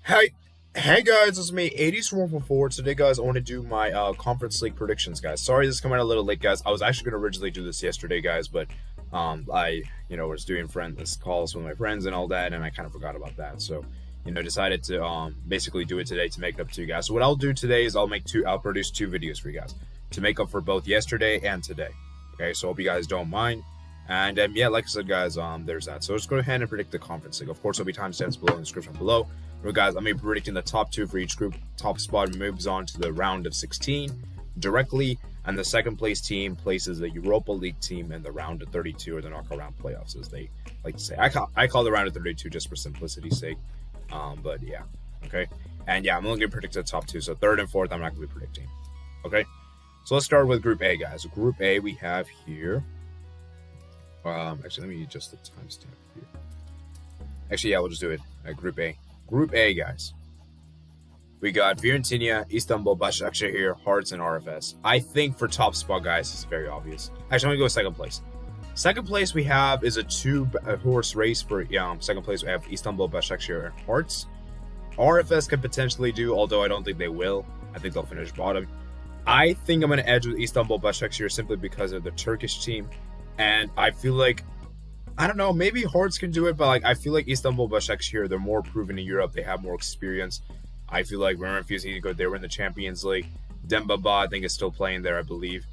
Hey, hey guys, it's me, 80s144. Today, guys, I want to do my conference league predictions, guys. Sorry, this is coming out a little late, guys. I was actually going to originally do this yesterday, guys, but I was doing friends calls with my friends and all that, and I kind of forgot about that. So, decided to basically do it today to make it up to you guys. So what I'll do today is I'll produce two videos for you guys to make up for both yesterday and today. Okay, so hope you guys don't mind. And yeah, like I said, guys, there's that. So let's go ahead and predict the conference league. Of course, there'll be timestamps below in the description below. But guys, I'm predicting the top two for each group. Top spot moves on to the round of 16 directly, and the second place team places the Europa League team in the round of 32, or the knockout round playoffs, as they like to say. I call the round of 32 just for simplicity's sake. But yeah, okay. And yeah, I'm only gonna predict the top two. So third and fourth, I'm not gonna be predicting. Okay. So let's start with Group A, guys. Group A, we have here. Actually, let me adjust the timestamp here. Actually, yeah, we'll just do it. Group A. Group A, guys. We got Fiorentina, Istanbul, Başakşehir, Hearts, and RFS. I think for top spot, guys, it's very obvious. Actually, I'm going to go second place. Second place we have is a two-horse race for second place. We have Istanbul, Başakşehir, and Hearts. RFS could potentially do, although I don't think they will. I think they'll finish bottom. I think I'm going to edge with Istanbul, Başakşehir simply because of the Turkish team. And I feel like, I don't know, maybe Hearts can do it, but I feel like Istanbul, Başakşehir, they're more proven in Europe. They have more experience. I feel like Roma Fusini go. They were in the Champions League. Demba Ba, I think, is still playing there, I believe.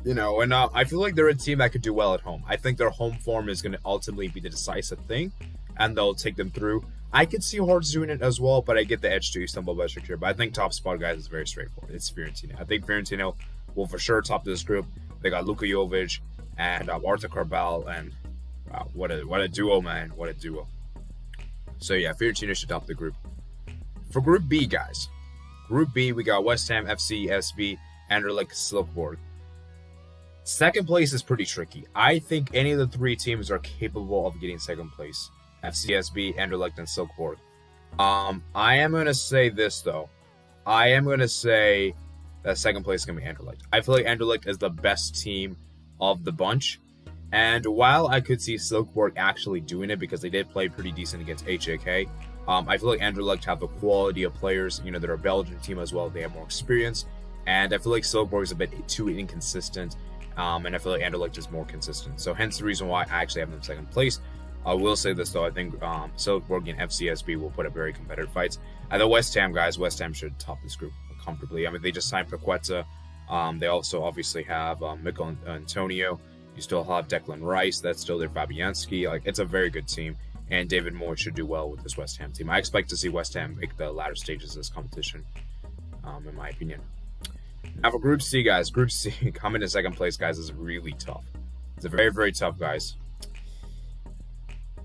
And I feel like they're a team that could do well at home. I think their home form is going to ultimately be the decisive thing, and they'll take them through. I could see Hearts doing it as well, but I get the edge to Istanbul, Başakşehir. But I think top spot, guys, is very straightforward. It's Fiorentina. I think Fiorentina will for sure top this group. They got Luka Jovic and Arthur Carbal, and wow, what a duo, man. What a duo. So yeah, Fiorentina should top the group. For Group B, guys. Group B, we got West Ham, FC, SB, Anderlecht, Silkeborg. Second place is pretty tricky. I think any of the three teams are capable of getting second place. FC, SB, Anderlecht, and Silkeborg. I am going to say this, though. I am going to say that second place is going to be Anderlecht. I feel like Anderlecht is the best team of the bunch. And while I could see Silkeborg actually doing it because they did play pretty decent against HJK, I feel like Anderlecht have the quality of players. They're a Belgian team as well. They have more experience. And I feel like Silkeborg is a bit too inconsistent. And I feel like Anderlecht is more consistent. So hence the reason why I actually have them second place. I will say this, though. I think Silkeborg and FCSB will put up very competitive fights. And the West Ham, guys, West Ham should top this group comfortably. I mean, they just signed Paqueta. They also obviously have Mikel Antonio. You still have Declan Rice. That's still their Fabianski. It's a very good team. And David Moyes should do well with this West Ham team. I expect to see West Ham make the latter stages of this competition, in my opinion. Now for Group C, guys. Group C, coming in second place, guys, is really tough. It's a very, very tough, guys.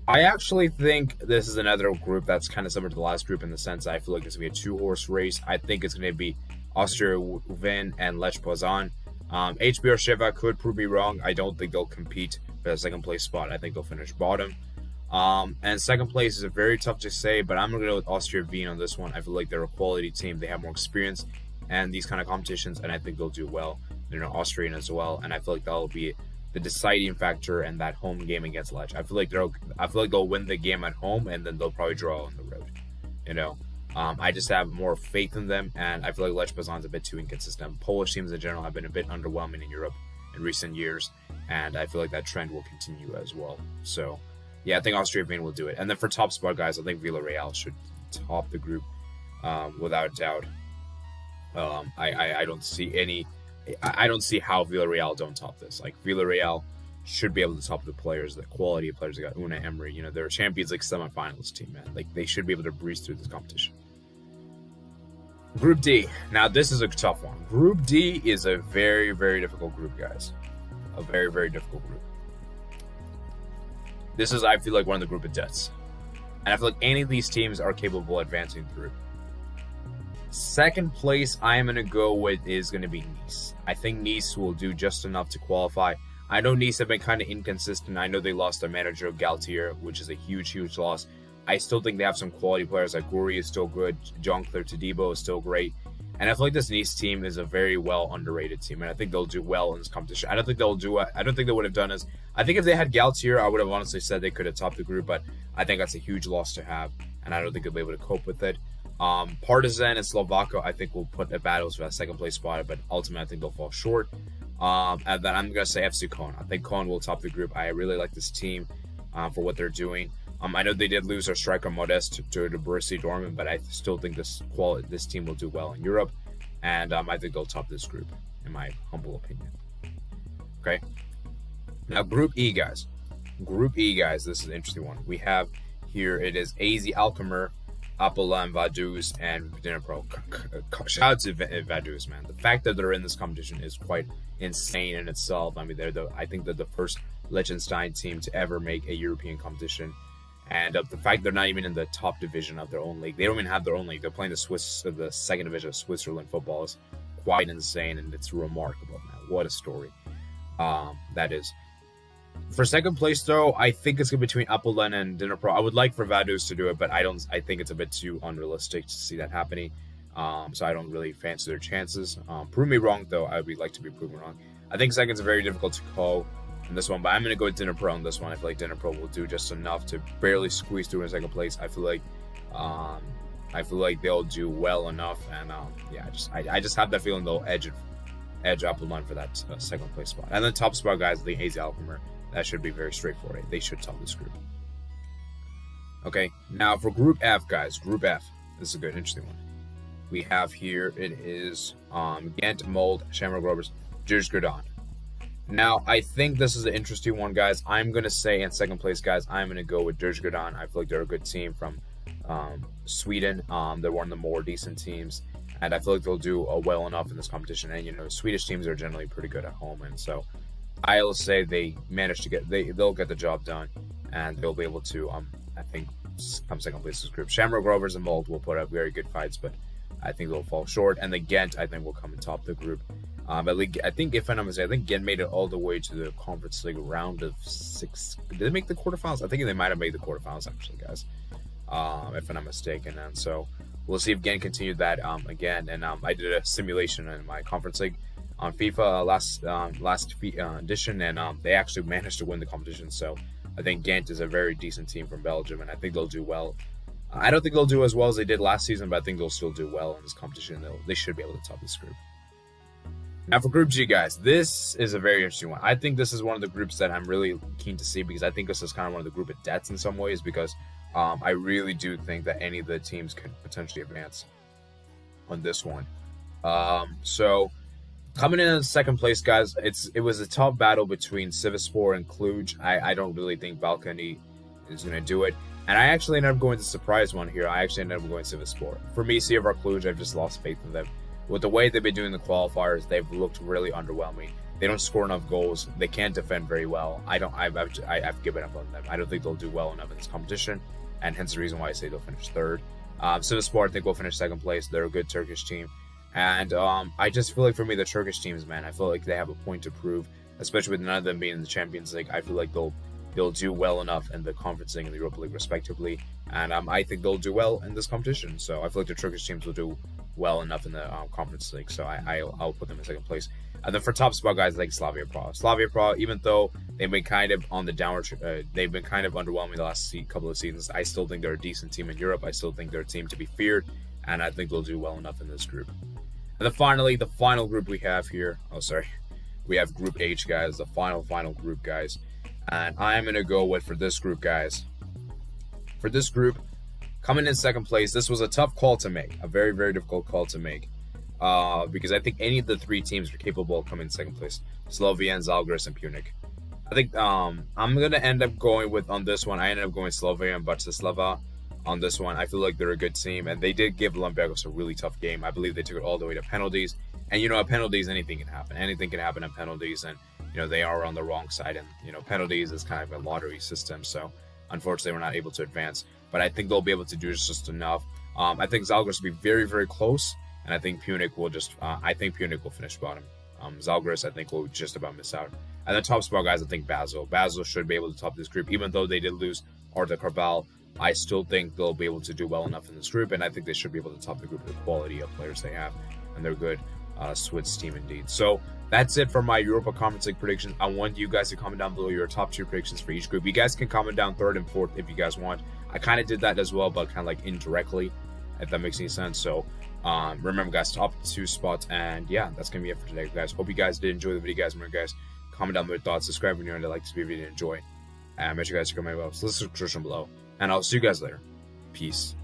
I actually think this is another group that's kind of similar to the last group in the sense that I feel like it's going to be a two-horse race. I think it's going to be Austria Wien and Lech Poznan. HB Sheva could prove me wrong. I don't think they'll compete for the second place spot. I think they'll finish bottom. And second place is very tough to say, but I'm going to go with Austria Wien on this one. I feel like they're a quality team. They have more experience and these kind of competitions, and I think they'll do well. They're Austrian as well, and I feel like that'll be the deciding factor in that home game against Lech. I feel like they'll win the game at home, and then they'll probably draw on the road. I just have more faith in them, and I feel like Lech Poznan's a bit too inconsistent. Polish teams in general have been a bit underwhelming in Europe in recent years, and I feel like that trend will continue as well. So, yeah, I think Austria Wien will do it. And then for top spot, guys, I think Villarreal should top the group without doubt. I don't see how Villarreal don't top this. Villarreal should be able to top the players, the quality of players. They got Unai Emery. They're a Champions League semifinalist team, man. They should be able to breeze through this competition. Group D. Now, this is a tough one. Group D is a very, very difficult group, guys. A very, very difficult group. This is, I feel like, one of the group of deaths. And I feel like any of these teams are capable of advancing through. Second place I am going to go with is going to be Nice. I think Nice will do just enough to qualify. I know Nice have been kind of inconsistent. I know they lost their manager, Galtier, which is a huge, huge loss. I still think they have some quality players. Guri is still good. Jean-Claire Todibo is still great. And I feel like this Nice team is a very well underrated team, and I think they'll do well in this competition. I don't think they would have done as. I think if they had Galtier, I would have honestly said they could have topped the group, but I think that's a huge loss to have. and I don't think they'll be able to cope with it. Partizan and Slovako, I think, will put at battles for that second place spot, but ultimately I think they'll fall short. And then I'm gonna say FC Köln. I think Köln will top the group. I really like this team for what they're doing. I know they did lose their striker Modest to Borussia Dortmund, but I still think this team will do well in Europe, and I think they'll top this group, in my humble opinion. Okay. Now Group E, guys. Group E, guys. This is an interesting one. We have here, it is AZ Alkmaar, Apollon, Vaduz, and Dnipro. Shout out to Vaduz, man. The fact that they're in this competition is quite insane in itself. I mean, I think they're the first Liechtenstein team to ever make a European competition. And the fact they're not even in the top division of their own league. They don't even have their own league. They're playing the second division of Switzerland football is quite insane, and it's remarkable, man. What a story that is. For second place, though, I think it's going to be between Apollon and Dnipro. I would like for Vaduz to do it, but I think it's a bit too unrealistic to see that happening. So I don't really fancy their chances. Prove me wrong, though. I would like to be proven wrong. I think second's very difficult to call in this one, but I'm going to go with Dnipro on this one. I feel like Dnipro will do just enough to barely squeeze through in second place. I feel like they'll do well enough, and I just have that feeling they'll edge Apollon for that second place spot. And then top spot, guys, the AZ Alkmaar. That should be very straightforward. They should top this group. Okay, now for Group F, guys. Group F. This is a good, interesting one. We have here, it is Ghent, Molde, Shamrock Rovers, Djurgården. Now, I think this is an interesting one, guys. I'm going to say in second place, guys, I'm going to go with Djurgården. I feel like they're a good team from Sweden. They're one of the more decent teams, and I feel like they'll do well enough in this competition. And, Swedish teams are generally pretty good at home, and so I'll say they manage to they'll get the job done, and they'll be able to, I think, come second place in this group. Shamrock Rovers and Molde will put up very good fights, but I think they'll fall short. And the Ghent, I think, will come and top the group. I think, if I'm not mistaken, I think Ghent made it all the way to the Conference League round of 6. Did they make the quarterfinals? I think they might have made the quarterfinals, actually, guys, if I'm not mistaken. And so we'll see if Ghent continued that again. And I did a simulation in my Conference League on FIFA last edition, and they actually managed to win the competition. So I think Ghent is a very decent team from Belgium, and I think they'll do well. I don't think they'll do as well as they did last season, but I think they'll still do well in this competition. They should be able to top this group. Now for Group G, guys, this is a very interesting one. I think this is one of the groups that I'm really keen to see, because I think this is kind of one of the group of deaths in some ways, because I really do think that any of the teams can potentially advance on this one. So coming in second place, guys, it was a tough battle between Sivasspor and Cluj. I don't really think Balkany is going to do it. And I actually ended up going to the surprise one here. I actually ended up going Sivasspor. For me, CFR Cluj, I've just lost faith in them. With the way they've been doing the qualifiers, they've looked really underwhelming. They don't score enough goals. They can't defend very well. I've given up on them. I don't think they'll do well enough in this competition, and hence the reason why I say they'll finish third. Sivasspor, I think, will finish second place. They're a good Turkish team. And I just feel like, for me, the Turkish teams, man, I feel like they have a point to prove, especially with none of them being in the Champions League. I feel like they'll do well enough in the Conference League and the Europa League, respectively. And I think they'll do well in this competition. So I feel like the Turkish teams will do well enough in the Conference League. So I'll put them in second place. And then for top spot, guys, like Slavia Prague. Slavia Prague, even though they've been kind of on the downward, they've been kind of underwhelming the last couple of seasons, I still think they're a decent team in Europe. I still think they're a team to be feared, and I think they'll do well enough in this group. And then finally, the final group we have here. We have Group H, guys. The final group, guys. And I'm going to go with, for this group, guys. For this group, coming in second place, this was a tough call to make. A very, very difficult call to make. Because I think any of the three teams are capable of coming in second place. Slovia, Zalgiris, and Punic. I think I'm going to end up going with, on this one, I ended up going Slovia and Bratislava. On this one, I feel like they're a good team, and they did give Olympiacos a really tough game. I believe they took it all the way to penalties, and at penalties, anything can happen. Anything can happen at penalties, and they are on the wrong side, and penalties is kind of a lottery system. So unfortunately, we're not able to advance, but I think they'll be able to do just enough. I think Zalgiris will be very, very close, and I think Punic will will finish bottom. Zalgiris, I think, will just about miss out. And the top spot, guys, I think Basel should be able to top this group, even though they did lose Arda Carval. I still think they'll be able to do well enough in this group, and I think they should be able to top the group with the quality of players they have, and they're good Swiss team indeed. So that's it for my Europa Conference League predictions. I want you guys to comment down below your top 2 predictions for each group. You guys can comment down third and fourth if you guys want. I kind of did that as well, but kind of like indirectly, if that makes any sense. So remember, guys, top 2 spots. And yeah, that's going to be it for today, guys. Hope you guys did enjoy the video, guys. Remember, guys, comment down below your thoughts, subscribe when you're on to like this video and enjoy. And make sure you guys check out my website, list the description below. And I'll see you guys later. Peace.